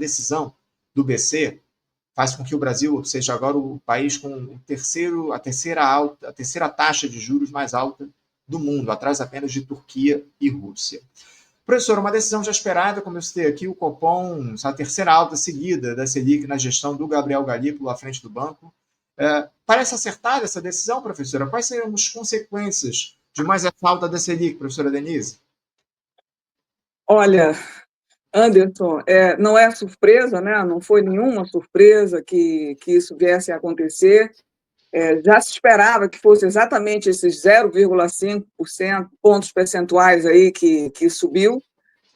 decisão do BC faz com que o Brasil seja agora o país com a terceira taxa de juros mais alta do mundo, atrás apenas de Turquia e Rússia. Professor, uma decisão já esperada, como eu citei aqui, o Copom, a terceira alta seguida da Selic na gestão do Gabriel Galípolo à frente do banco. Parece acertada essa decisão, professora? Quais seriam as consequências de mais essa alta da Selic, professora Denise? Olha, Anderson, não é surpresa, né? Não foi nenhuma surpresa que isso viesse a acontecer. Já se esperava que fosse exatamente esses 0,5% pontos percentuais aí que subiu,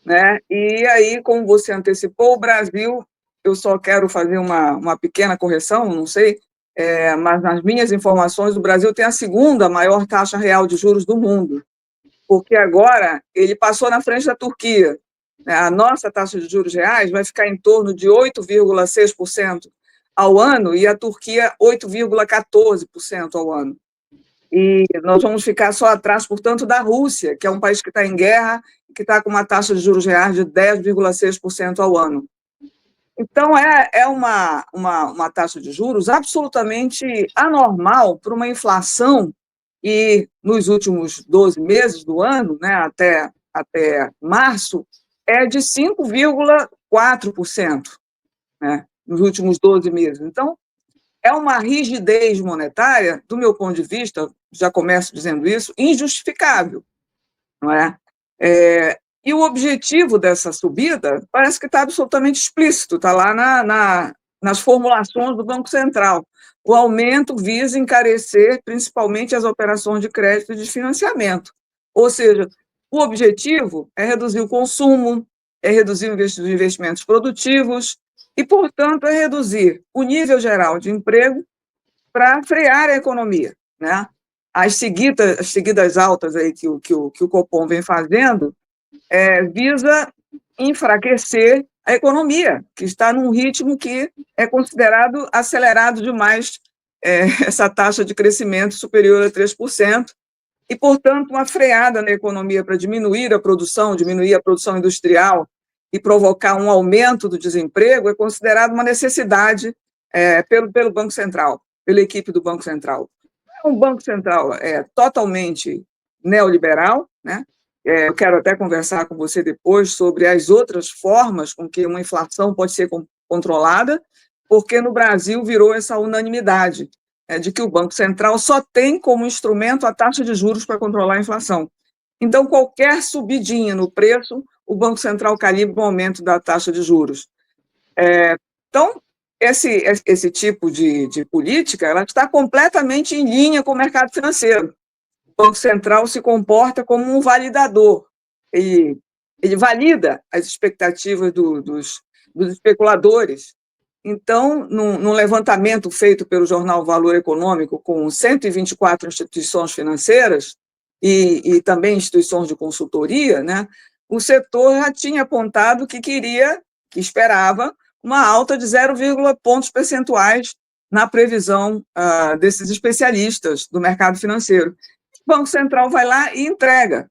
né? E aí, como você antecipou, o Brasil, eu só quero fazer uma pequena correção, não sei, mas nas minhas informações, o Brasil tem a segunda maior taxa real de juros do mundo, porque agora ele passou na frente da Turquia. A nossa taxa de juros reais vai ficar em torno de 8,6% ao ano e a Turquia 8,14% ao ano. E nós vamos ficar só atrás, portanto, da Rússia, que é um país que está em guerra, que está com uma taxa de juros reais de 10,6% ao ano. Então, é uma taxa de juros absolutamente anormal para uma inflação e, nos últimos 12 meses do ano, né, até março, é de 5,4%, né, nos últimos 12 meses. Então, é uma rigidez monetária, do meu ponto de vista, já começo dizendo isso, injustificável, não é? E o objetivo dessa subida parece que está absolutamente explícito, está lá nas formulações do Banco Central. O aumento visa encarecer principalmente as operações de crédito e de financiamento. Ou seja, o objetivo é reduzir o consumo, é reduzir os investimentos produtivos e, portanto, é reduzir o nível geral de emprego para frear a economia, né? As seguidas altas aí que o Copom vem fazendo visa enfraquecer a economia, que está num ritmo que é considerado acelerado demais, essa taxa de crescimento superior a 3%, e, portanto, uma freada na economia para diminuir a produção industrial e provocar um aumento do desemprego é considerado uma necessidade pelo Banco Central, pela equipe do Banco Central. O Banco Central é totalmente neoliberal, né? Eu quero até conversar com você depois sobre as outras formas com que uma inflação pode ser controlada, porque no Brasil virou essa unanimidade de que o Banco Central só tem como instrumento a taxa de juros para controlar a inflação. Então, qualquer subidinha no preço, o Banco Central calibra o aumento da taxa de juros. Então, esse tipo de política ela está completamente em linha com o mercado financeiro. O Banco Central se comporta como um validador. Ele valida as expectativas dos especuladores. Então, num levantamento feito pelo jornal Valor Econômico, com 124 instituições financeiras e também instituições de consultoria, né, o setor já tinha apontado que esperava uma alta de 0, pontos percentuais na previsão desses especialistas do mercado financeiro. O Banco Central vai lá e entrega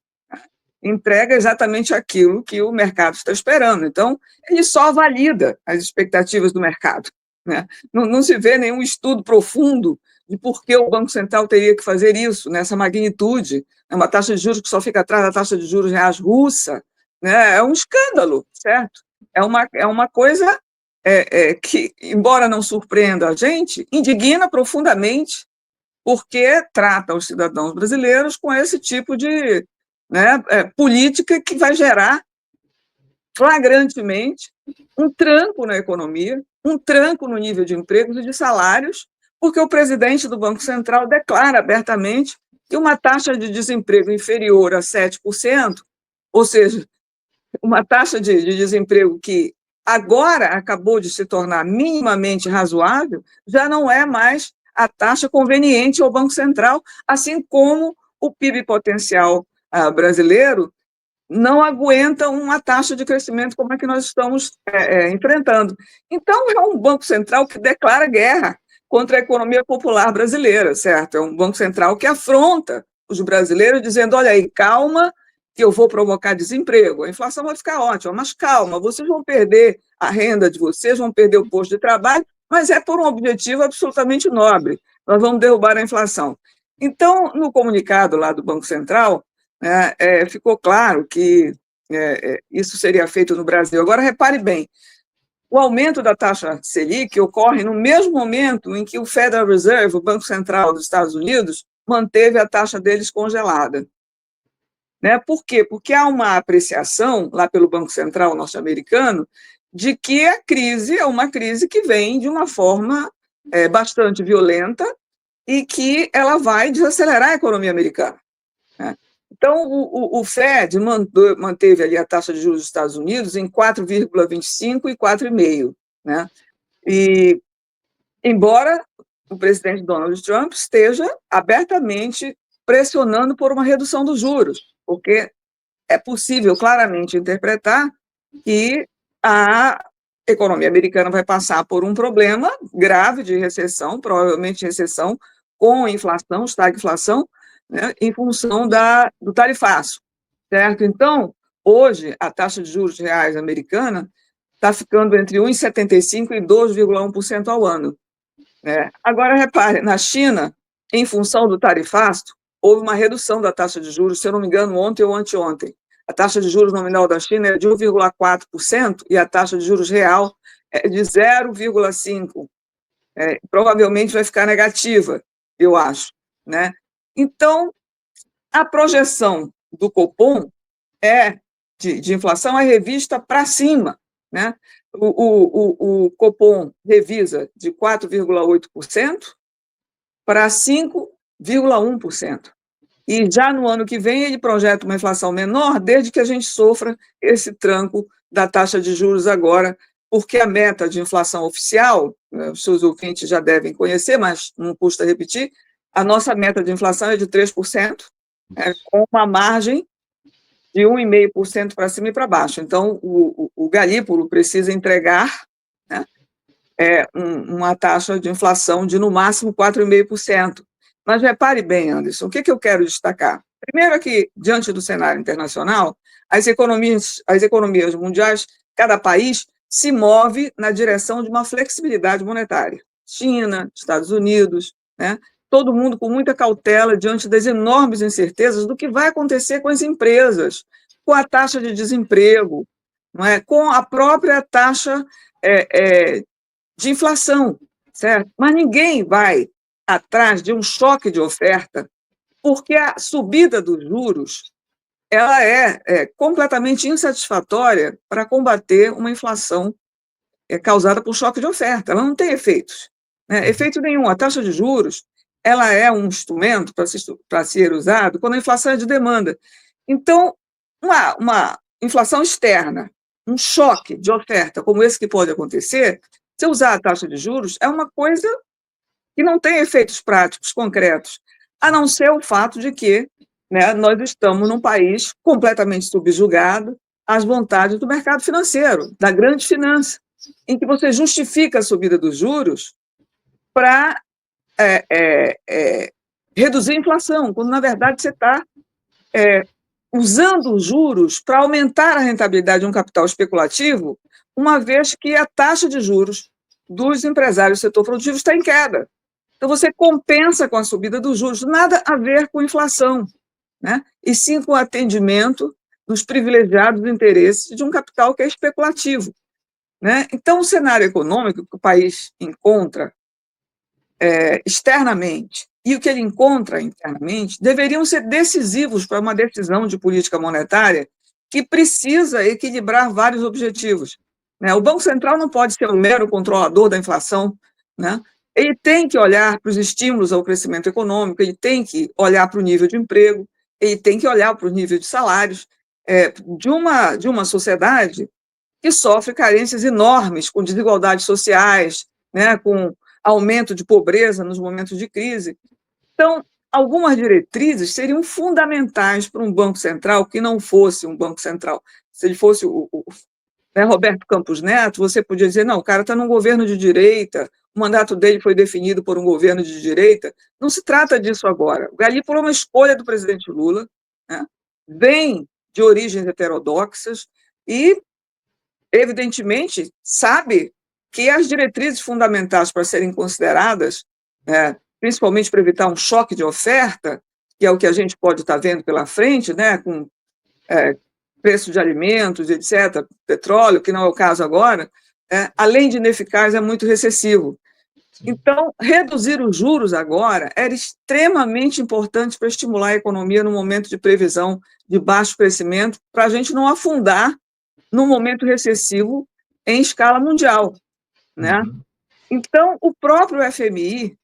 exatamente aquilo que o mercado está esperando. Então, ele só valida as expectativas do mercado, né? Não se vê nenhum estudo profundo de por que o Banco Central teria que fazer isso, nessa magnitude. É uma taxa de juros que só fica atrás da taxa de juros reais russa, né? É um escândalo, certo? É uma coisa que, embora não surpreenda a gente, indigna profundamente, porque trata os cidadãos brasileiros com esse tipo de política que vai gerar flagrantemente um tranco na economia, um tranco no nível de empregos e de salários, porque o presidente do Banco Central declara abertamente que uma taxa de desemprego inferior a 7%, ou seja, uma taxa de desemprego que agora acabou de se tornar minimamente razoável, já não é mais a taxa conveniente ao Banco Central, assim como o PIB potencial brasileiro não aguenta uma taxa de crescimento como a que nós estamos enfrentando. Então, é um Banco Central que declara guerra contra a economia popular brasileira, certo? É um Banco Central que afronta os brasileiros, dizendo, olha aí, calma, que eu vou provocar desemprego. A inflação vai ficar ótima, mas calma, vocês vão perder a renda de vocês, vão perder o posto de trabalho, mas é por um objetivo absolutamente nobre. Nós vamos derrubar a inflação. Então, no comunicado lá do Banco Central, ficou claro que isso seria feito no Brasil. Agora, repare bem, o aumento da taxa Selic ocorre no mesmo momento em que o Federal Reserve, o Banco Central dos Estados Unidos, manteve a taxa deles congelada. Né? Por quê? Porque há uma apreciação, lá pelo Banco Central norte-americano, de que a crise é uma crise que vem de uma forma bastante violenta e que ela vai desacelerar a economia americana. Né? Então, o Fed manteve ali a taxa de juros dos Estados Unidos em 4,25% e 4,5%. Né? E, embora o presidente Donald Trump esteja abertamente pressionando por uma redução dos juros, porque é possível claramente interpretar que a economia americana vai passar por um problema grave de recessão, provavelmente recessão com inflação, estagflação, né, em função do tarifaço, certo? Então, hoje, a taxa de juros reais americana está ficando entre 1,75% e 2,1% ao ano. Né? Agora, repare, na China, em função do tarifaço, houve uma redução da taxa de juros, se eu não me engano, ontem ou anteontem. A taxa de juros nominal da China é de 1,4% e a taxa de juros real é de 0,5%. Provavelmente vai ficar negativa, eu acho. Né? Então, a projeção do Copom de inflação é revista para cima. Né? O Copom revisa de 4,8% para 5,1%. E já no ano que vem ele projeta uma inflação menor, desde que a gente sofra esse tranco da taxa de juros agora, porque a meta de inflação oficial, os seus ouvintes já devem conhecer, mas não custa repetir, a nossa meta de inflação é de 3%, com uma margem de 1,5% para cima e para baixo. Então, o Galípolo precisa entregar, né, uma taxa de inflação de, no máximo, 4,5%. Mas repare bem, Anderson, o que eu quero destacar? Primeiro é que, diante do cenário internacional, as economias mundiais, cada país se move na direção de uma flexibilidade monetária. China, Estados Unidos, né? Todo mundo com muita cautela diante das enormes incertezas do que vai acontecer com as empresas, com a taxa de desemprego, não é? Com a própria taxa de inflação, certo? Mas ninguém vai atrás de um choque de oferta, porque a subida dos juros ela é completamente insatisfatória para combater uma inflação causada por choque de oferta. Ela não tem efeitos, né? Efeito nenhum. A taxa de juros ela é um instrumento para ser usado quando a inflação é de demanda. Então, uma inflação externa, um choque de oferta como esse que pode acontecer, se usar a taxa de juros, é uma coisa que não tem efeitos práticos concretos, a não ser o fato de que, né, nós estamos num país completamente subjugado às vontades do mercado financeiro, da grande finança, em que você justifica a subida dos juros para reduzir a inflação, quando, na verdade, você está usando os juros para aumentar a rentabilidade de um capital especulativo, uma vez que a taxa de juros dos empresários do setor produtivo está em queda. Então, você compensa com a subida dos juros, nada a ver com inflação, né? E sim com o atendimento dos privilegiados interesses de um capital que é especulativo. Né? Então, o cenário econômico que o país encontra externamente e o que ele encontra internamente deveriam ser decisivos para uma decisão de política monetária que precisa equilibrar vários objetivos. Né? O Banco Central não pode ser um mero controlador da inflação, né? Ele tem que olhar para os estímulos ao crescimento econômico, ele tem que olhar para o nível de emprego, ele tem que olhar para o nível de salários de uma sociedade que sofre carências enormes, com desigualdades sociais, né, com aumento de pobreza nos momentos de crise. Então, algumas diretrizes seriam fundamentais para um Banco Central que não fosse um Banco Central. Se ele fosse Roberto Campos Neto, você podia dizer, não, o cara está num governo de direita, o mandato dele foi definido por um governo de direita. Não se trata disso agora. O Galípolo é uma escolha do presidente Lula, né? Vem de origens heterodoxas e, evidentemente, sabe que as diretrizes fundamentais para serem consideradas, principalmente para evitar um choque de oferta, que é o que a gente pode estar vendo pela frente, né, com preço de alimentos, etc., petróleo, que não é o caso agora, além de ineficaz, é muito recessivo. Então, reduzir os juros agora era extremamente importante para estimular a economia no momento de previsão de baixo crescimento, para a gente não afundar num momento recessivo em escala mundial, né? Então, o próprio FMI,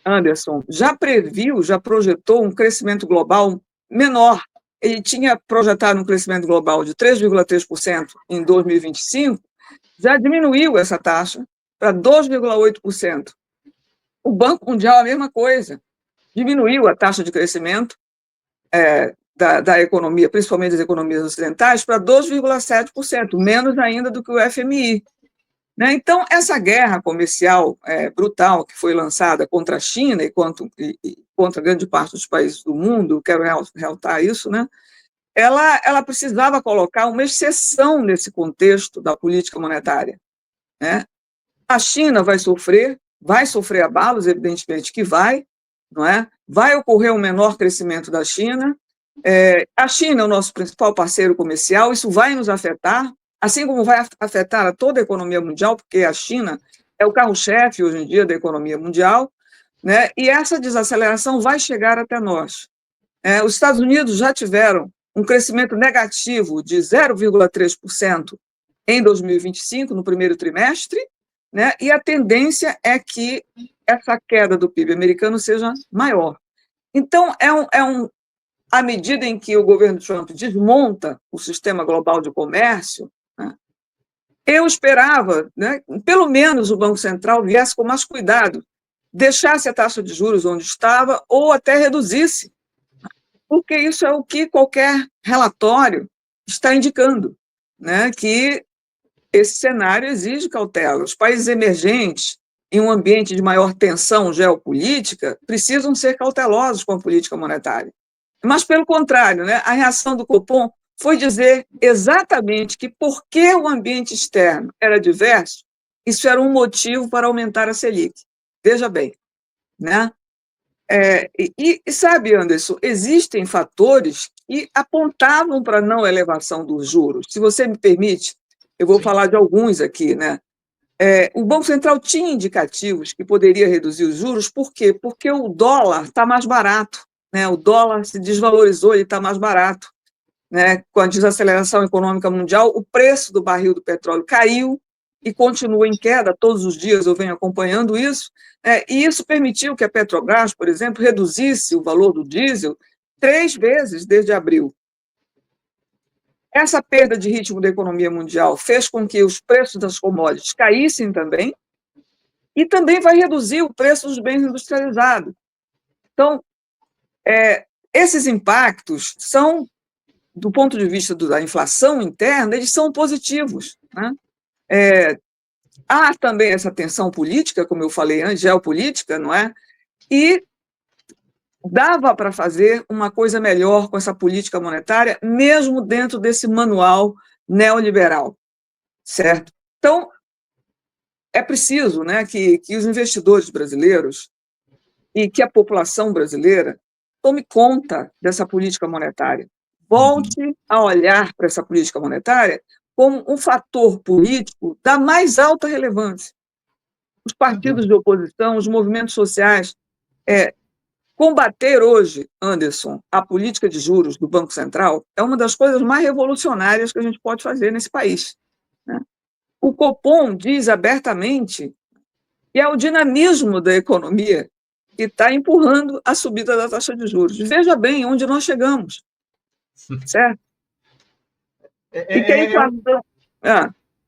Anderson, já previu, já projetou um crescimento global menor. Ele tinha projetado um crescimento global de 3,3% em 2025, já diminuiu essa taxa para 2,8%. O Banco Mundial, a mesma coisa, diminuiu a taxa de crescimento da economia, principalmente das economias ocidentais, para 2,7%, menos ainda do que o FMI. Né? Então, essa guerra comercial brutal que foi lançada contra a China e contra grande parte dos países do mundo, quero realçar isso, né? Ela precisava colocar uma exceção nesse contexto da política monetária. Né? A China vai sofrer abalos, evidentemente que vai, não é? Vai ocorrer um menor crescimento da China. A China é o nosso principal parceiro comercial, isso vai nos afetar, assim como vai afetar a toda a economia mundial, porque a China é o carro-chefe hoje em dia da economia mundial, né? E essa desaceleração vai chegar até nós. Os Estados Unidos já tiveram um crescimento negativo de 0,3% em 2025, no primeiro trimestre, né? E a tendência é que essa queda do PIB americano seja maior. Então, à medida em que o governo Trump desmonta o sistema global de comércio, né, eu esperava, né, pelo menos o Banco Central viesse com mais cuidado, deixasse a taxa de juros onde estava ou até reduzisse, porque isso é o que qualquer relatório está indicando, né, que esse cenário exige cautela. Os países emergentes, em um ambiente de maior tensão geopolítica, precisam ser cautelosos com a política monetária. Mas, pelo contrário, né, a reação do Copom foi dizer exatamente que, porque o ambiente externo era diverso, isso era um motivo para aumentar a Selic. Veja bem, né? Sabe, Anderson, existem fatores que apontavam para a não elevação dos juros. Se você me permite, eu vou falar de alguns aqui, né? O Banco Central tinha indicativos que poderia reduzir os juros, por quê? Porque o dólar está mais barato, né? O dólar se desvalorizou, ele está mais barato, né? Com a desaceleração econômica mundial, o preço do barril do petróleo caiu e continua em queda, todos os dias eu venho acompanhando isso, e isso permitiu que a Petrobras, por exemplo, reduzisse o valor do diesel 3 vezes desde abril. Essa perda de ritmo da economia mundial fez com que os preços das commodities caíssem também, e também vai reduzir o preço dos bens industrializados. Então, esses impactos são, do ponto de vista da inflação interna, eles são positivos. Né? Há também essa tensão política, como eu falei antes, geopolítica, não é? E dava para fazer uma coisa melhor com essa política monetária, mesmo dentro desse manual neoliberal, certo? Então, é preciso, né, que os investidores brasileiros e que a população brasileira tome conta dessa política monetária. Volte a olhar para essa política monetária como um fator político da mais alta relevância. Os partidos de oposição, os movimentos sociais, combater hoje, Anderson, a política de juros do Banco Central é uma das coisas mais revolucionárias que a gente pode fazer nesse país. Né? O Copom diz abertamente que é o dinamismo da economia que está empurrando a subida da taxa de juros. Veja bem onde nós chegamos, certo? E que a inflação...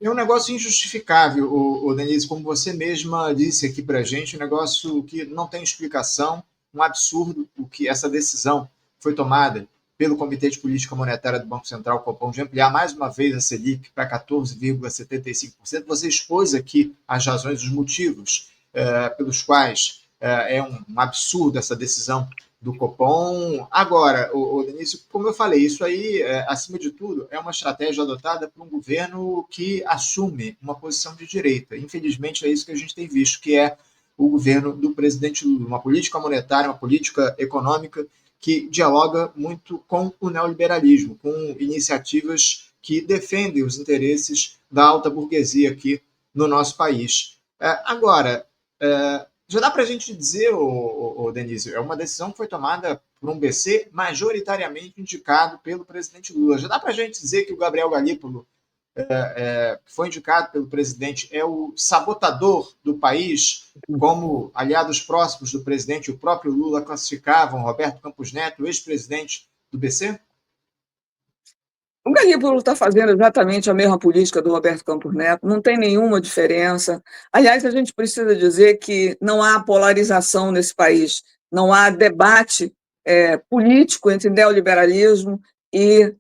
É um negócio injustificável, Denise, como você mesma disse aqui para a gente, um negócio que não tem explicação, um absurdo, o que essa decisão foi tomada pelo Comitê de Política Monetária do Banco Central, Copom, de ampliar mais uma vez a Selic para 14,75%. Você expôs aqui as razões, os motivos pelos quais é um absurdo essa decisão do Copom. Agora, Denise, como eu falei, isso aí, acima de tudo, é uma estratégia adotada por um governo que assume uma posição de direita. Infelizmente, é isso que a gente tem visto, que é o governo do presidente Lula, uma política monetária, uma política econômica que dialoga muito com o neoliberalismo, com iniciativas que defendem os interesses da alta burguesia aqui no nosso país. Agora, já dá para a gente dizer, Denise, é uma decisão que foi tomada por um BC majoritariamente indicado pelo presidente Lula. Já dá para a gente dizer que o Gabriel Galípolo, que foi indicado pelo presidente, é o sabotador do país, como aliados próximos do presidente, o próprio Lula, classificavam Roberto Campos Neto, ex-presidente do BC? O Galípolo está fazendo exatamente a mesma política do Roberto Campos Neto, não tem nenhuma diferença. Aliás, a gente precisa dizer que não há polarização nesse país, não há debate político entre neoliberalismo e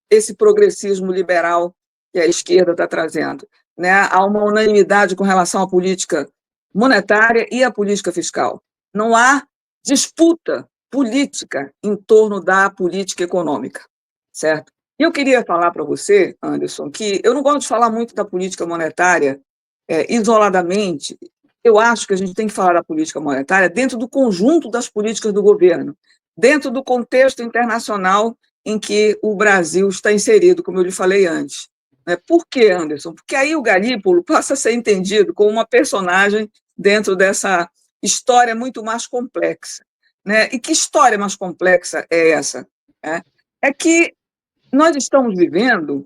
esse progressismo liberal que a esquerda está trazendo. Né? Há uma unanimidade com relação à política monetária e à política fiscal. Não há disputa política em torno da política econômica. Certo? E eu queria falar para você, Anderson, que eu não gosto de falar muito da política monetária isoladamente. Eu acho que a gente tem que falar da política monetária dentro do conjunto das políticas do governo, dentro do contexto internacional em que o Brasil está inserido, como eu lhe falei antes. Por quê, Anderson? Porque aí o Galípolo passa a ser entendido como uma personagem dentro dessa história muito mais complexa. Né? E que história mais complexa é essa? É que nós estamos vivendo,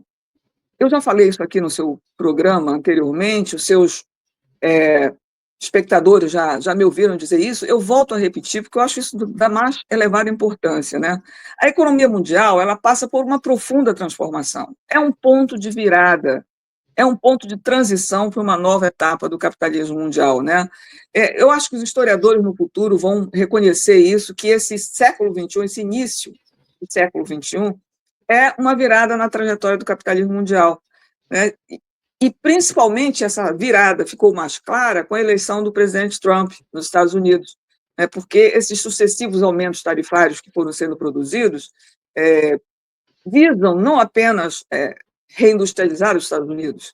eu já falei isso aqui no seu programa anteriormente, os seus espectadores já me ouviram dizer isso, eu volto a repetir, porque eu acho isso da mais elevada importância. Né? A economia mundial ela passa por uma profunda transformação, é um ponto de virada, é um ponto de transição para uma nova etapa do capitalismo mundial. Né? Eu acho que os historiadores no futuro vão reconhecer isso, que esse século XXI, esse início do século XXI, é uma virada na trajetória do capitalismo mundial. Né? E, principalmente, essa virada ficou mais clara com a eleição do presidente Trump nos Estados Unidos, né? Porque esses sucessivos aumentos tarifários que foram sendo produzidos visam não apenas reindustrializar os Estados Unidos,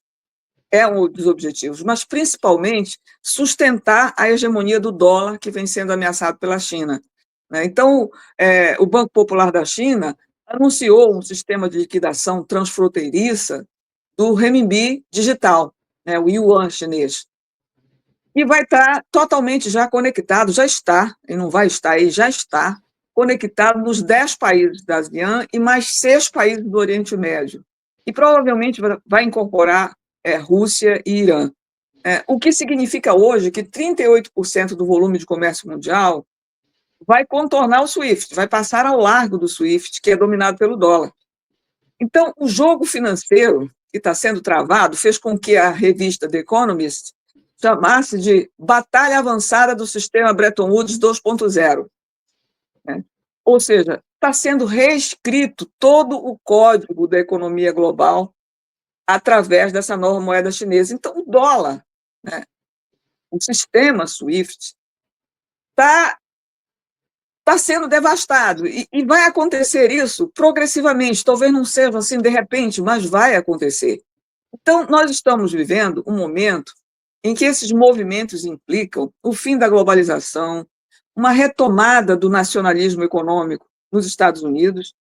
é um dos objetivos, mas, principalmente, sustentar a hegemonia do dólar que vem sendo ameaçado pela China. Né? Então, o Banco Popular da China anunciou um sistema de liquidação transfronteiriça do renminbi digital, né, o yuan chinês, e vai estar totalmente já conectado, já está, e não vai estar aí, já está conectado nos 10 países da ASEAN e mais 6 países do Oriente Médio, e provavelmente vai incorporar Rússia e Irã. O que significa hoje que 38% do volume de comércio mundial vai contornar o SWIFT, vai passar ao largo do SWIFT, que é dominado pelo dólar. Então, o jogo financeiro que está sendo travado fez com que a revista The Economist chamasse de batalha avançada do sistema Bretton Woods 2.0. Né? Ou seja, está sendo reescrito todo o código da economia global através dessa nova moeda chinesa. Então, o dólar, né, o sistema SWIFT, está sendo devastado, e vai acontecer isso progressivamente, talvez não seja assim de repente, mas vai acontecer. Então, nós estamos vivendo um momento em que esses movimentos implicam o fim da globalização, uma retomada do nacionalismo econômico nos Estados Unidos,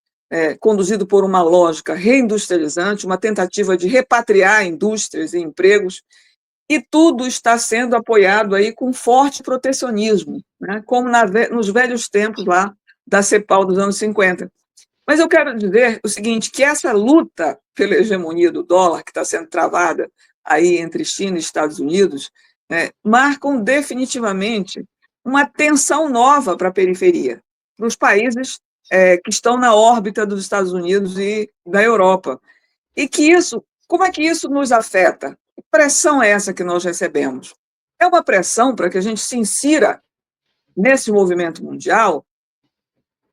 conduzido por uma lógica reindustrializante, uma tentativa de repatriar indústrias e empregos, e tudo está sendo apoiado aí com forte protecionismo, né? Como nos velhos tempos lá da CEPAL dos anos 50. Mas eu quero dizer o seguinte, que essa luta pela hegemonia do dólar, que está sendo travada aí entre China e Estados Unidos, marcam definitivamente uma tensão nova para a periferia, para os países que estão na órbita dos Estados Unidos e da Europa. E que como é que isso nos afeta? Que pressão é essa que nós recebemos? É uma pressão para que a gente se insira nesse movimento mundial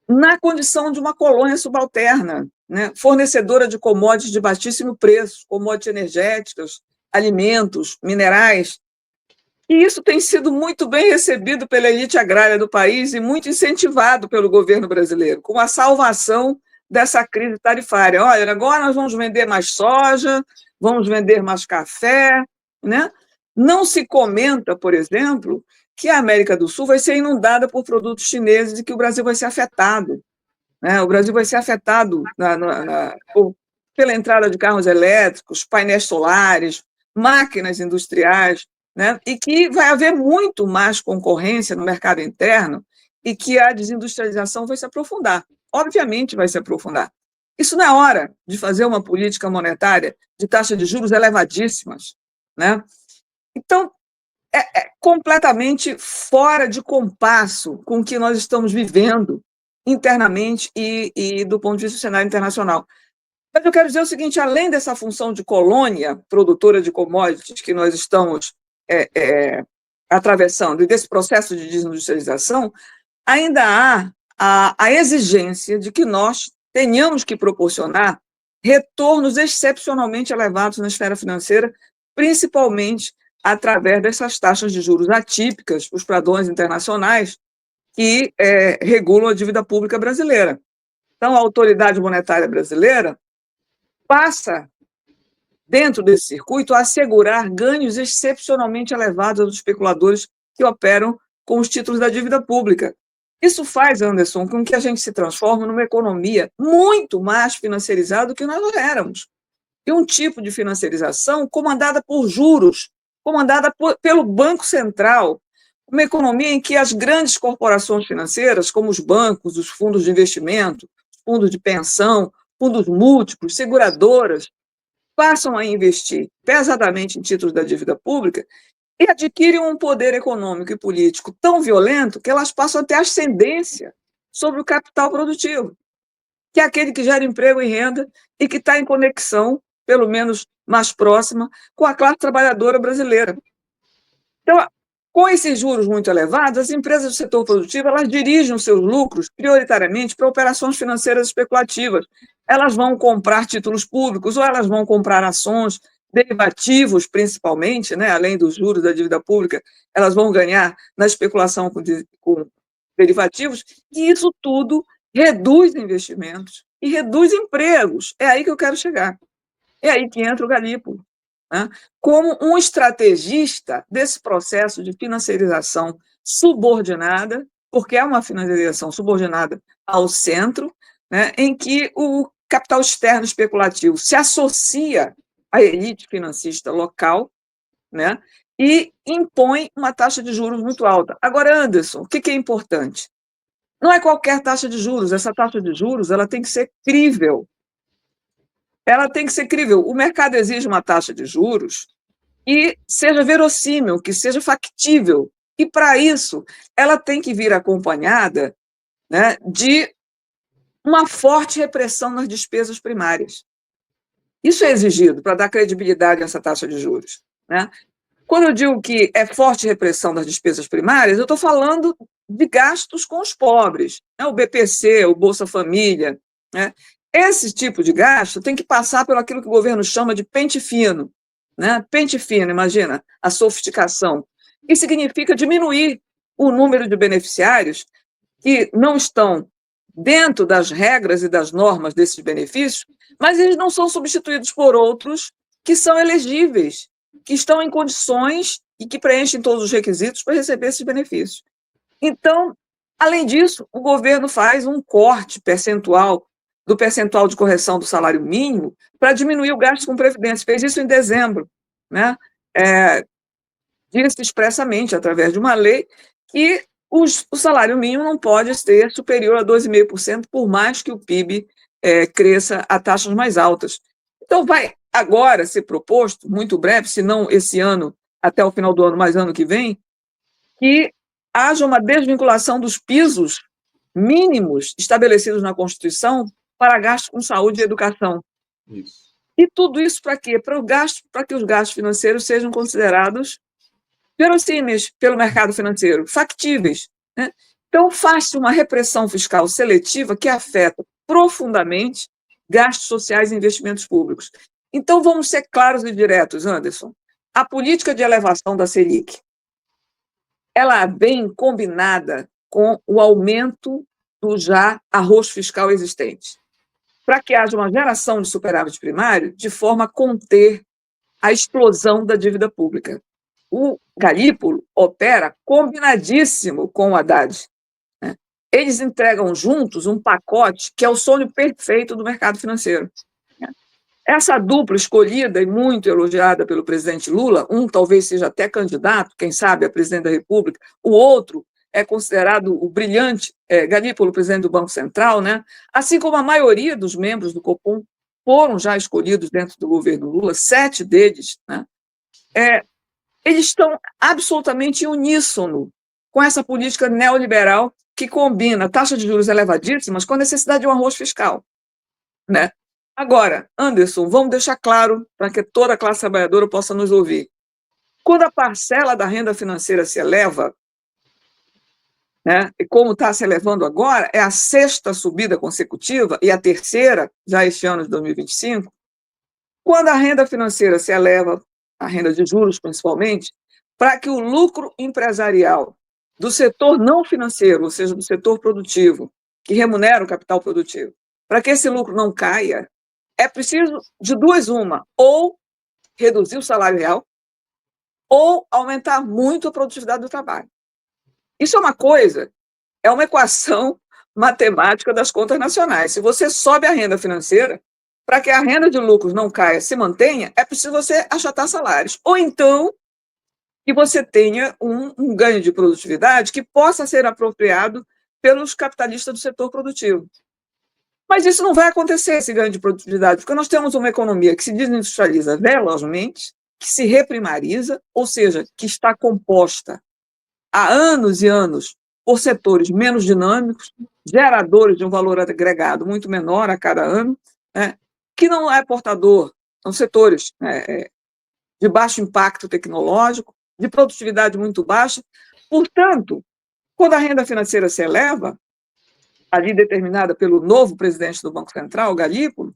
na condição de uma colônia subalterna, né? Fornecedora de commodities de baixíssimo preço, commodities energéticas, alimentos, minerais, E isso tem sido muito bem recebido pela elite agrária do país e muito incentivado pelo governo brasileiro, com a salvação dessa crise tarifária. Olha, agora nós vamos vender mais soja, vamos vender mais café, né? Não se comenta, por exemplo, que a América do Sul vai ser inundada por produtos chineses e que o Brasil vai ser afetado, né? O Brasil vai ser afetado pela entrada de carros elétricos, painéis solares, máquinas industriais, né? E que vai haver muito mais concorrência no mercado interno e que a desindustrialização vai se aprofundar. Obviamente vai se aprofundar. Isso não é hora de fazer uma política monetária de taxa de juros elevadíssimas, né? Então, é completamente fora de compasso com o que nós estamos vivendo internamente e do ponto de vista do cenário internacional. Mas eu quero dizer o seguinte, além dessa função de colônia produtora de commodities que nós estamos atravessando e desse processo de desindustrialização, ainda há a exigência de que nós tenhamos que proporcionar retornos excepcionalmente elevados na esfera financeira, principalmente através dessas taxas de juros atípicas, os padrões internacionais, que regulam a dívida pública brasileira. Então, a autoridade monetária brasileira passa, dentro desse circuito, a assegurar ganhos excepcionalmente elevados aos especuladores que operam com os títulos da dívida pública. Isso faz, Anderson, com que a gente se transforme numa economia muito mais financiarizada do que nós éramos. E um tipo de financiarização comandada por juros, comandada pelo Banco Central, uma economia em que as grandes corporações financeiras, como os bancos, os fundos de investimento, fundos de pensão, fundos múltiplos, seguradoras, passam a investir pesadamente em títulos da dívida pública e adquirem um poder econômico e político tão violento que elas passam a ter ascendência sobre o capital produtivo, que é aquele que gera emprego e renda e que está em conexão, pelo menos mais próxima, com a classe trabalhadora brasileira. Então, com esses juros muito elevados, as empresas do setor produtivo elas dirigem os seus lucros prioritariamente para operações financeiras especulativas. Elas vão comprar títulos públicos ou elas vão comprar ações, derivativos principalmente, né? Além dos juros da dívida pública, elas vão ganhar na especulação com derivativos, e isso tudo reduz investimentos e reduz empregos. É aí que eu quero chegar. É aí que entra o Galípolo, né? Como um estrategista desse processo de financiarização subordinada, porque é uma financiarização subordinada ao centro, né, em que o capital externo especulativo se associa à elite financista local, né, e impõe uma taxa de juros muito alta. Agora, Anderson, o que é importante? Não é qualquer taxa de juros, essa taxa de juros ela tem que ser crível. Ela tem que ser crível. O mercado exige uma taxa de juros que seja verossímil, que seja factível. E, para isso, ela tem que vir acompanhada, né, de uma forte repressão nas despesas primárias. Isso é exigido para dar credibilidade a essa taxa de juros, né? Quando eu digo que é forte repressão das despesas primárias, eu estou falando de gastos com os pobres, né? O BPC, o Bolsa Família, né? Esse tipo de gasto tem que passar pelo aquilo que o governo chama de pente fino, né? Pente fino, imagina, a sofisticação, que significa diminuir o número de beneficiários que não estão dentro das regras e das normas desses benefícios, mas eles não são substituídos por outros que são elegíveis, que estão em condições e que preenchem todos os requisitos para receber esses benefícios. Então, além disso, o governo faz um corte percentual do percentual de correção do salário mínimo para diminuir o gasto com previdência. Fez isso em dezembro, né? Diz-se expressamente, através de uma lei, que o salário mínimo não pode ser superior a 12,5%, por mais que o PIB cresça a taxas mais altas. Então, vai agora ser proposto, muito breve, se não esse ano, até o final do ano, mas ano que vem, que haja uma desvinculação dos pisos mínimos estabelecidos na Constituição para gastos com saúde e educação. Isso. E tudo isso para quê? Para que os gastos financeiros sejam considerados verossímeis pelo mercado financeiro, factíveis, né? Então, faz-se uma repressão fiscal seletiva que afeta profundamente gastos sociais e investimentos públicos. Então, vamos ser claros e diretos, Anderson. A política de elevação da Selic ela vem combinada com o aumento do já arroz fiscal existente, para que haja uma geração de superávit primário de forma a conter a explosão da dívida pública. O Galípolo opera combinadíssimo com o Haddad, né? Eles entregam juntos um pacote que é o sonho perfeito do mercado financeiro. Essa dupla escolhida e muito elogiada pelo presidente Lula, um talvez seja até candidato, quem sabe, a presidente da República, o outro é considerado o brilhante Galípolo, presidente do Banco Central, né? Assim como a maioria dos membros do Copom foram já escolhidos dentro do governo Lula, 7 deles, né? Eles estão absolutamente em uníssono com essa política neoliberal que combina taxas de juros elevadíssimas com a necessidade de um arroz fiscal, né? Agora, Anderson, vamos deixar claro para que toda a classe trabalhadora possa nos ouvir. Quando a parcela da renda financeira se eleva, né, e como está se elevando agora, é a 6ª subida consecutiva e a 3ª, já este ano de 2025, quando a renda financeira se eleva, a renda de juros principalmente, para que o lucro empresarial do setor não financeiro, ou seja, do setor produtivo, que remunera o capital produtivo, para que esse lucro não caia, é preciso de duas uma, ou reduzir o salário real, ou aumentar muito a produtividade do trabalho. Isso é uma coisa, é uma equação matemática das contas nacionais. Se você sobe a renda financeira, para que a renda de lucros não caia, se mantenha, é preciso você achatar salários. Ou então, que você tenha um ganho de produtividade que possa ser apropriado pelos capitalistas do setor produtivo. Mas isso não vai acontecer, esse ganho de produtividade, porque nós temos uma economia que se desindustrializa velozmente, que se reprimariza, ou seja, que está composta há anos e anos por setores menos dinâmicos, geradores de um valor agregado muito menor a cada ano, né, que não é portador, são setores de baixo impacto tecnológico, de produtividade muito baixa. Portanto, quando a renda financeira se eleva, ali determinada pelo novo presidente do Banco Central, Galípolo,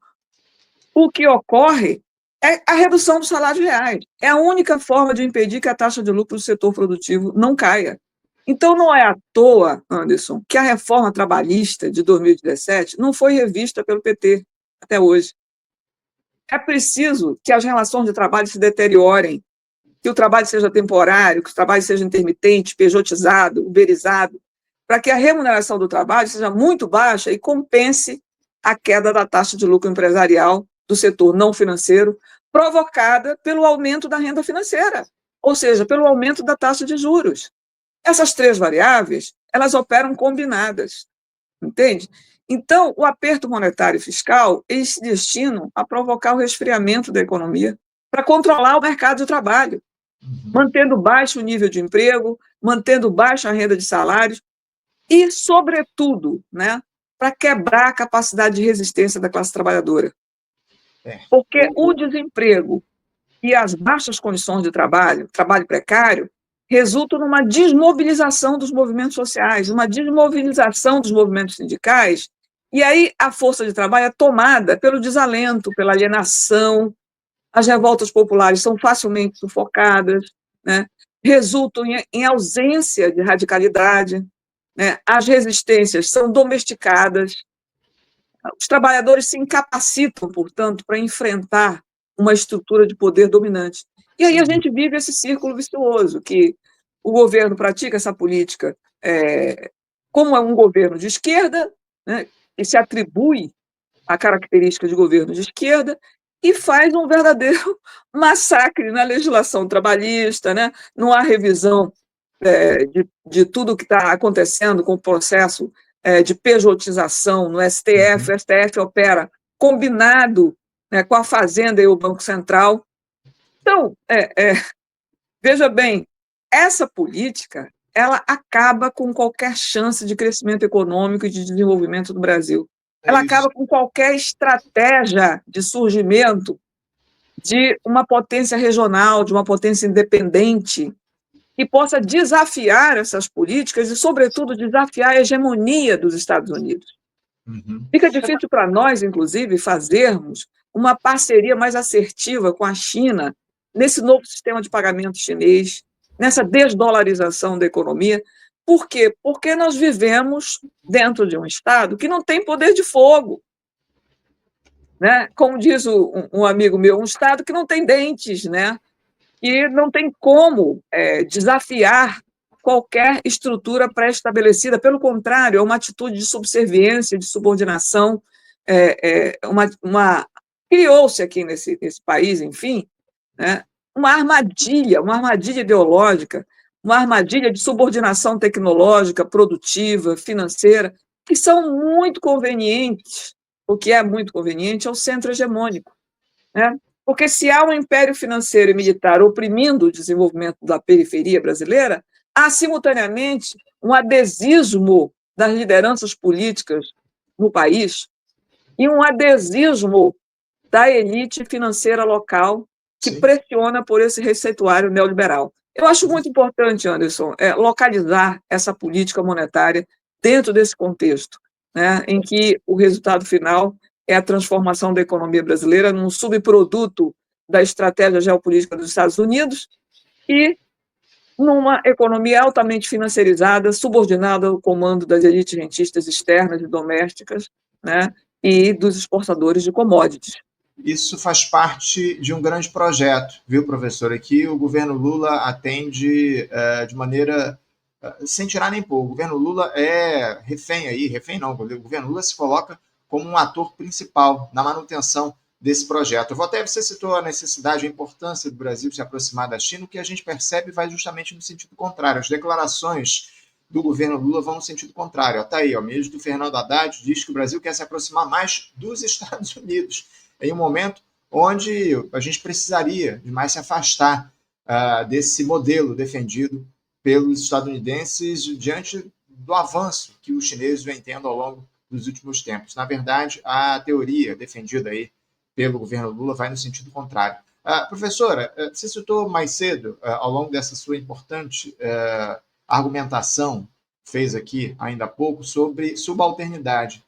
o que ocorre é a redução dos salários reais. É a única forma de impedir que a taxa de lucro do setor produtivo não caia. Então, não é à toa, Anderson, que a reforma trabalhista de 2017 não foi revista pelo PT até hoje. É preciso que as relações de trabalho se deteriorem, que o trabalho seja temporário, que o trabalho seja intermitente, pejotizado, uberizado, para que a remuneração do trabalho seja muito baixa e compense a queda da taxa de lucro empresarial do setor não financeiro, provocada pelo aumento da renda financeira, ou seja, pelo aumento da taxa de juros. Essas 3 variáveis, elas operam combinadas, entende? Então, o aperto monetário e fiscal, eles se destinam a provocar o resfriamento da economia para controlar o mercado de trabalho, mantendo baixo o nível de emprego, mantendo baixa a renda de salários e, sobretudo, né, para quebrar a capacidade de resistência da classe trabalhadora. Porque o desemprego e as baixas condições de trabalho, trabalho precário, resultam numa desmobilização dos movimentos sociais, uma desmobilização dos movimentos sindicais, e aí a força de trabalho é tomada pelo desalento, pela alienação, as revoltas populares são facilmente sufocadas, né? Resultam em ausência de radicalidade, né? As resistências são domesticadas, os trabalhadores se incapacitam, portanto, para enfrentar uma estrutura de poder dominante. E aí a gente vive esse círculo vicioso, que o governo pratica essa política como é um governo de esquerda, né, e se atribui a característica de governo de esquerda, e faz um verdadeiro massacre na legislação trabalhista, né? Não há revisão de tudo o que está acontecendo com o processo de pejotização no STF. O STF opera combinado, né, com a Fazenda e o Banco Central. Então, veja bem, essa política ela acaba com qualquer chance de crescimento econômico e de desenvolvimento do Brasil. Ela acaba com qualquer estratégia de surgimento de uma potência regional, de uma potência independente, que possa desafiar essas políticas e, sobretudo, desafiar a hegemonia dos Estados Unidos. Fica difícil para nós, inclusive, fazermos uma parceria mais assertiva com a China nesse novo sistema de pagamento chinês, nessa desdolarização da economia. Por quê? Porque nós vivemos dentro de um Estado que não tem poder de fogo, né? Como diz um amigo meu, um Estado que não tem dentes, né? E não tem como desafiar qualquer estrutura pré-estabelecida. Pelo contrário, é uma atitude de subserviência, de subordinação. Criou-se aqui nesse país, enfim, né, uma armadilha ideológica, uma armadilha de subordinação tecnológica, produtiva, financeira, que são muito convenientes, o que é muito conveniente ao centro hegemônico, né? Porque se há um império financeiro e militar oprimindo o desenvolvimento da periferia brasileira, há, simultaneamente, um adesismo das lideranças políticas no país e um adesismo da elite financeira local que Sim. pressiona por esse receituário neoliberal. Eu acho muito importante, Anderson, localizar essa política monetária dentro desse contexto, né, em que o resultado final é a transformação da economia brasileira num subproduto da estratégia geopolítica dos Estados Unidos e numa economia altamente financiarizada, subordinada ao comando das elites rentistas externas e domésticas, né, e dos exportadores de commodities. Isso faz parte de um grande projeto, viu, professor? Aqui o governo Lula atende de maneira sem tirar nem pôr. O governo Lula é refém não, o governo Lula se coloca como um ator principal na manutenção desse projeto. Você citou a necessidade, a importância do Brasil se aproximar da China, o que a gente percebe vai justamente no sentido contrário. As declarações do governo Lula vão no sentido contrário. Está aí, o ministro do Fernando Haddad diz que o Brasil quer se aproximar mais dos Estados Unidos, em um momento onde a gente precisaria de mais se afastar desse modelo defendido pelos estadunidenses diante do avanço que os chineses vêm tendo ao longo dos últimos tempos. Na verdade, a teoria defendida aí pelo governo Lula vai no sentido contrário. Professora, você citou mais cedo, ao longo dessa sua importante argumentação, fez aqui ainda há pouco, sobre subalternidade.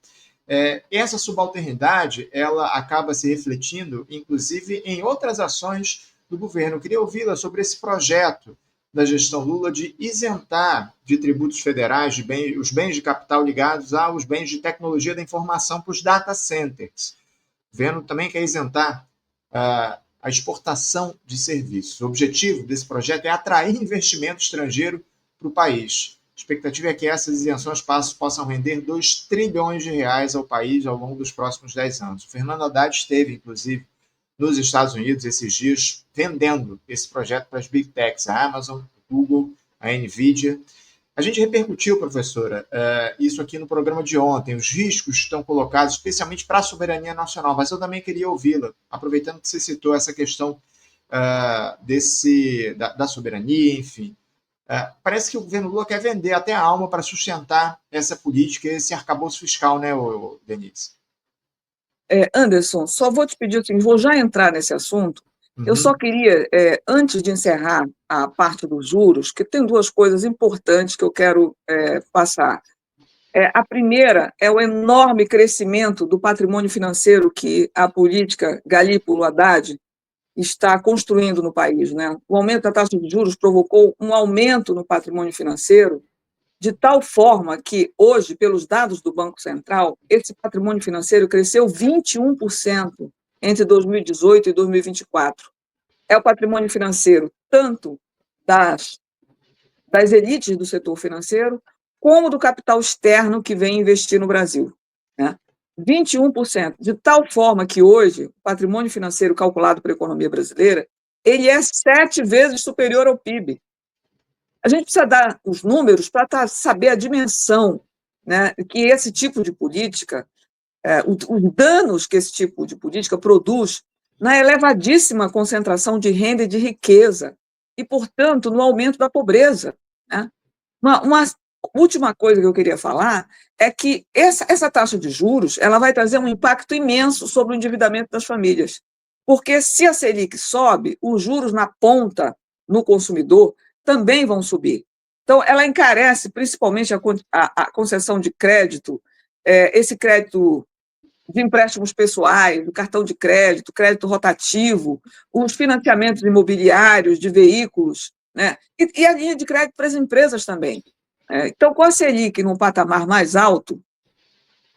Essa subalternidade ela acaba se refletindo, inclusive, em outras ações do governo. Eu queria ouvi-la sobre esse projeto da gestão Lula de isentar de tributos federais os bens de capital ligados aos bens de tecnologia da informação para os data centers. O governo também quer isentar a exportação de serviços. O objetivo desse projeto é atrair investimento estrangeiro para o país. A expectativa é que essas isenções possam render 2 trilhões de reais ao país ao longo dos próximos 10 anos. O Fernando Haddad esteve, inclusive, nos Estados Unidos esses dias, vendendo esse projeto para as Big Techs, a Amazon, o Google, a NVIDIA. A gente repercutiu, professora, isso aqui no programa de ontem, os riscos estão colocados especialmente para a soberania nacional, mas eu também queria ouvi-la, aproveitando que você citou essa questão da soberania, enfim. Parece que o governo Lula quer vender até a alma para sustentar essa política, esse arcabouço fiscal, né, Denise? Anderson, só vou te pedir o seguinte, vou já entrar nesse assunto. Eu só queria, antes de encerrar a parte dos juros, que tem duas coisas importantes que eu quero passar. A primeira é o enorme crescimento do patrimônio financeiro que a política Galípolo-Haddad está construindo no país, né? O aumento da taxa de juros provocou um aumento no patrimônio financeiro de tal forma que, hoje, pelos dados do Banco Central, esse patrimônio financeiro cresceu 21% entre 2018 e 2024. É o patrimônio financeiro tanto das elites do setor financeiro, como do capital externo que vem investir no Brasil, né? 21%, de tal forma que hoje o patrimônio financeiro calculado para a economia brasileira, ele é 7 vezes superior ao PIB. A gente precisa dar os números para saber a dimensão, né, que esse tipo de política, os danos que esse tipo de política produz na elevadíssima concentração de renda e de riqueza, e, portanto, no aumento da pobreza, né? Uma última coisa que eu queria falar é que essa taxa de juros ela vai trazer um impacto imenso sobre o endividamento das famílias, porque se a Selic sobe, os juros na ponta, no consumidor, também vão subir. Então, ela encarece principalmente a concessão de crédito, esse crédito de empréstimos pessoais, do cartão de crédito, crédito rotativo, os financiamentos imobiliários de veículos, né? E a linha de crédito para as empresas também. Então, com a Selic num patamar mais alto,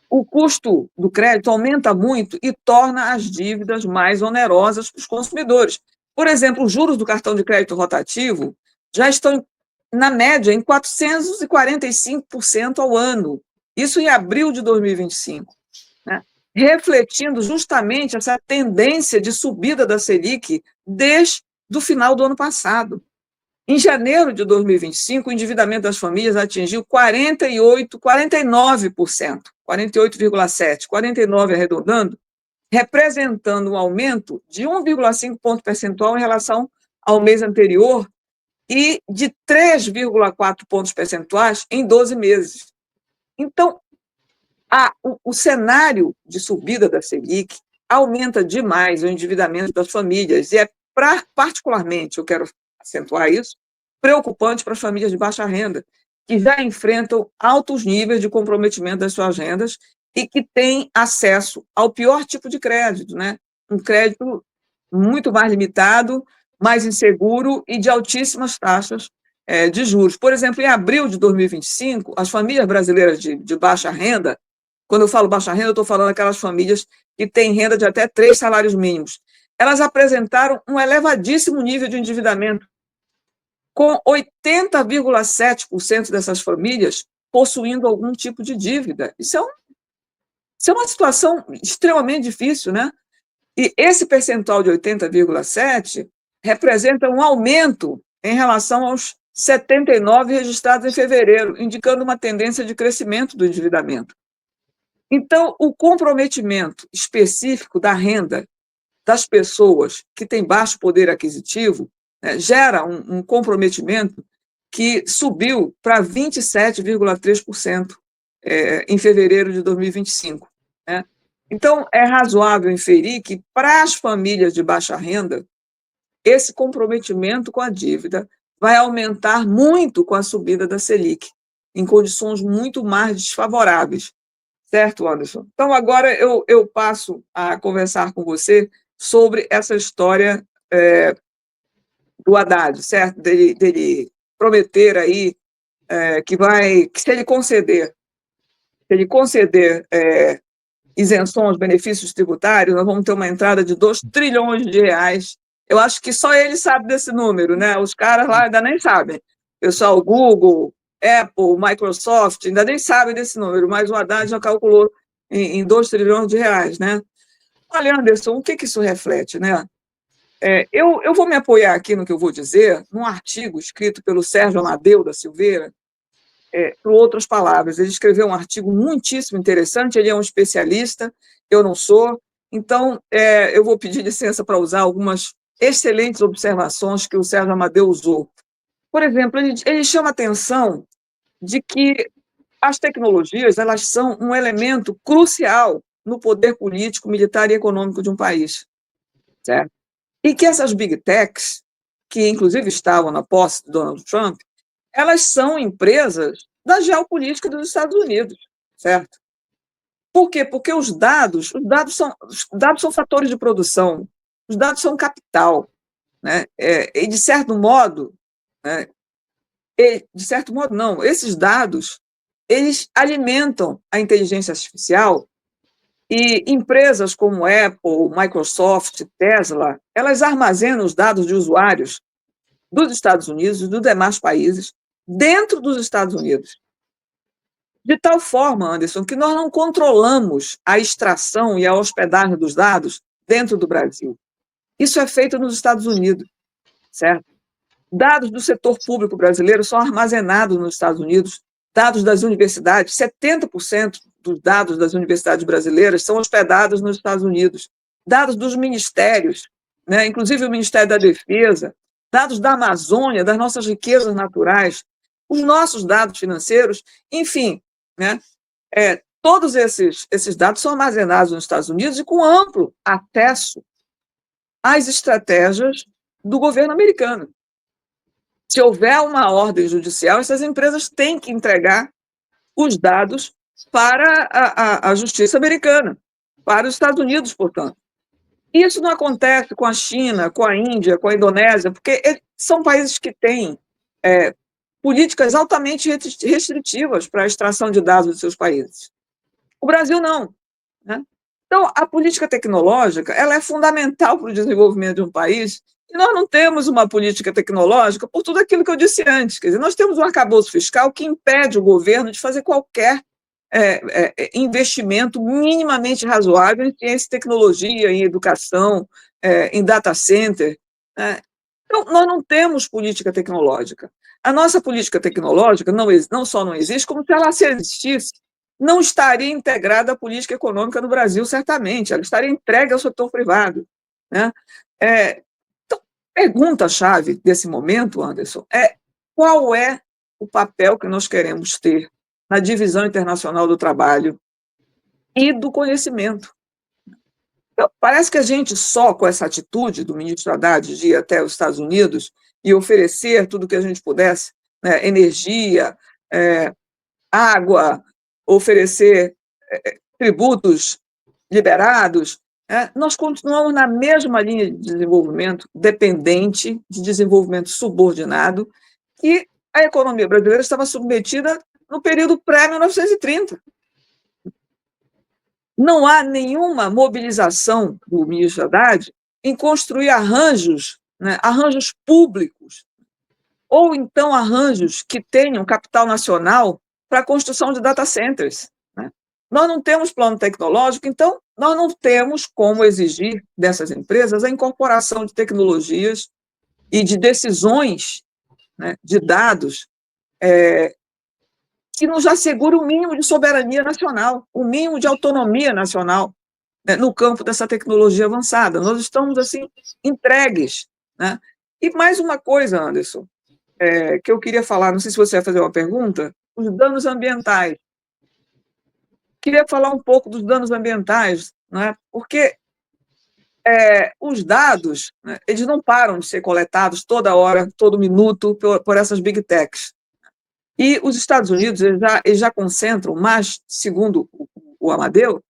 o custo do crédito aumenta muito e torna as dívidas mais onerosas para os consumidores. Por exemplo, os juros do cartão de crédito rotativo já estão, na média, em 445% ao ano. Isso em abril de 2025, né? Refletindo justamente essa tendência de subida da Selic desde o final do ano passado. Em janeiro de 2025, o endividamento das famílias atingiu 49%, 48,7%, 49% arredondando, representando um aumento de 1,5 ponto percentual em relação ao mês anterior e de 3,4 pontos percentuais em 12 meses. Então, o cenário de subida da Selic aumenta demais o endividamento das famílias, e particularmente, eu quero acentuar isso, preocupante para as famílias de baixa renda, que já enfrentam altos níveis de comprometimento das suas rendas e que têm acesso ao pior tipo de crédito, né? Um crédito muito mais limitado, mais inseguro e de altíssimas taxas de juros. Por exemplo, em abril de 2025, as famílias brasileiras de baixa renda, quando eu falo baixa renda, eu estou falando aquelas famílias que têm renda de até 3 salários mínimos, elas apresentaram um elevadíssimo nível de endividamento, com 80,7% dessas famílias possuindo algum tipo de dívida. Isso é uma situação extremamente difícil, né? E esse percentual de 80,7% representa um aumento em relação aos 79 registrados em fevereiro, indicando uma tendência de crescimento do endividamento. Então, o comprometimento específico da renda das pessoas que têm baixo poder aquisitivo, né, gera um comprometimento que subiu para 27,3% em fevereiro de 2025. Né? Então, é razoável inferir que, para as famílias de baixa renda, esse comprometimento com a dívida vai aumentar muito com a subida da Selic, em condições muito mais desfavoráveis. Certo, Anderson? Então, agora eu passo a conversar com você sobre essa história do Haddad, certo? Dele prometer aí que se ele conceder isenção aos benefícios tributários, nós vamos ter uma entrada de 2 trilhões de reais. Eu acho que só ele sabe desse número, né? Os caras lá ainda nem sabem. O pessoal, Google, Apple, Microsoft, ainda nem sabem desse número, mas o Haddad já calculou em 2 trilhões de reais, né? Olha, Anderson, o que isso reflete, né? Eu vou me apoiar aqui no que eu vou dizer, num artigo escrito pelo Sérgio Amadeu da Silveira, por outras palavras. Ele escreveu um artigo muitíssimo interessante, ele é um especialista, eu não sou, então eu vou pedir licença para usar algumas excelentes observações que o Sérgio Amadeu usou. Por exemplo, ele chama a atenção de que as tecnologias elas são um elemento crucial no poder político, militar e econômico de um país, certo? E que essas big techs, que inclusive estavam na posse de Donald Trump, elas são empresas da geopolítica dos Estados Unidos, certo? Por quê? Porque os dados são fatores de produção, os dados são capital, né? E de certo modo, né? Não, esses dados eles alimentam a inteligência artificial e empresas como Apple, Microsoft, Tesla, elas armazenam os dados de usuários dos Estados Unidos e dos demais países dentro dos Estados Unidos. De tal forma, Anderson, que nós não controlamos a extração e a hospedagem dos dados dentro do Brasil. Isso é feito nos Estados Unidos, certo? Dados do setor público brasileiro são armazenados nos Estados Unidos, dados das universidades, 70% dos dados das universidades brasileiras são hospedados nos Estados Unidos, dados dos ministérios, né, inclusive o Ministério da Defesa, dados da Amazônia, das nossas riquezas naturais, os nossos dados financeiros, enfim, né, todos esses dados são armazenados nos Estados Unidos e com amplo acesso às estratégias do governo americano. Se houver uma ordem judicial, essas empresas têm que entregar os dados para a justiça americana, para os Estados Unidos, portanto. Isso não acontece com a China, com a Índia, com a Indonésia, porque são países que têm políticas altamente restritivas para a extração de dados dos seus países. O Brasil não, né? Então, a política tecnológica ela é fundamental para o desenvolvimento de um país, e nós não temos uma política tecnológica por tudo aquilo que eu disse antes. Quer dizer, nós temos um arcabouço fiscal que impede o governo de fazer qualquer investimento minimamente razoável em ciência e tecnologia, em educação, em data center. Então, nós não temos política tecnológica. A nossa política tecnológica não só não existe, como se ela existisse, não estaria integrada à política econômica no Brasil, certamente. Ela estaria entregue ao setor privado, né? Então, pergunta-chave desse momento, Anderson, qual é o papel que nós queremos ter na divisão internacional do trabalho e do conhecimento? Então, parece que a gente, só com essa atitude do ministro Haddad de ir até os Estados Unidos e oferecer tudo o que a gente pudesse, né, energia, água, oferecer tributos liberados, nós continuamos na mesma linha de desenvolvimento dependente, de desenvolvimento subordinado, que a economia brasileira estava submetida no período pré-1930. Não há nenhuma mobilização do ministro Haddad em construir arranjos, né, arranjos públicos, ou então arranjos que tenham capital nacional para a construção de data centers. Né? Nós não temos plano tecnológico, então nós não temos como exigir dessas empresas a incorporação de tecnologias e de decisões, né, de dados que nos assegure o mínimo de soberania nacional, o mínimo de autonomia nacional, né, no campo dessa tecnologia avançada. Nós estamos, assim, entregues. Né? E mais uma coisa, Anderson, que eu queria falar, não sei se você vai fazer uma pergunta, os danos ambientais. Queria falar um pouco dos danos ambientais, né? Porque os dados, né, eles não param de ser coletados toda hora, todo minuto, por essas big techs. E os Estados Unidos eles já concentram mais, segundo o Amadeu,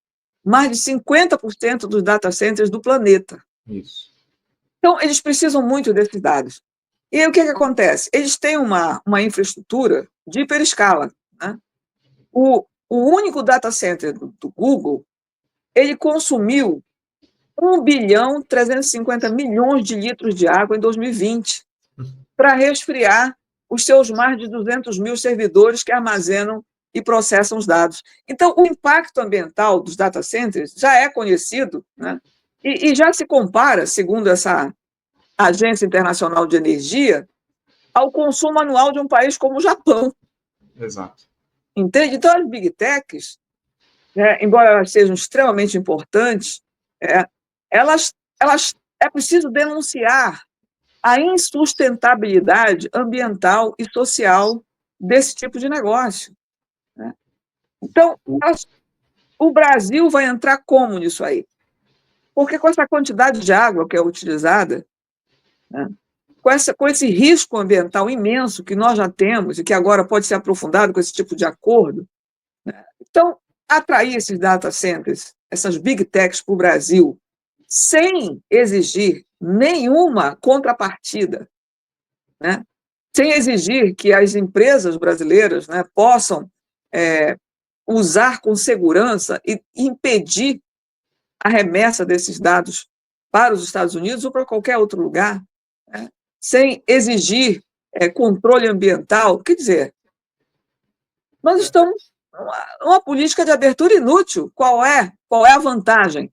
mais de 50% dos data centers do planeta. Isso. Então, eles precisam muito desses dados. E aí, o que acontece? Eles têm uma infraestrutura de hiperescala. Né? O único data center do Google, ele consumiu 1,350 bilhão de litros de água em 2020 para resfriar os seus mais de 200 mil servidores que armazenam e processam os dados. Então, o impacto ambiental dos data centers já é conhecido, né? E já se compara, segundo essa Agência Internacional de Energia, ao consumo anual de um país como o Japão. Exato. Entende? Então, as big techs, embora elas sejam extremamente importantes, elas é preciso denunciar a insustentabilidade ambiental e social desse tipo de negócio. Né? Então, o Brasil vai entrar como nisso aí? Porque com essa quantidade de água que é utilizada, né, com esse risco ambiental imenso que nós já temos e que agora pode ser aprofundado com esse tipo de acordo, né, então, atrair esses data centers, essas big techs para o Brasil, sem exigir nenhuma contrapartida, né? Sem exigir que as empresas brasileiras, né, possam usar com segurança e impedir a remessa desses dados para os Estados Unidos ou para qualquer outro lugar, né? Sem exigir controle ambiental. Quer dizer, nós estamos numa política de abertura inútil. Qual é a vantagem?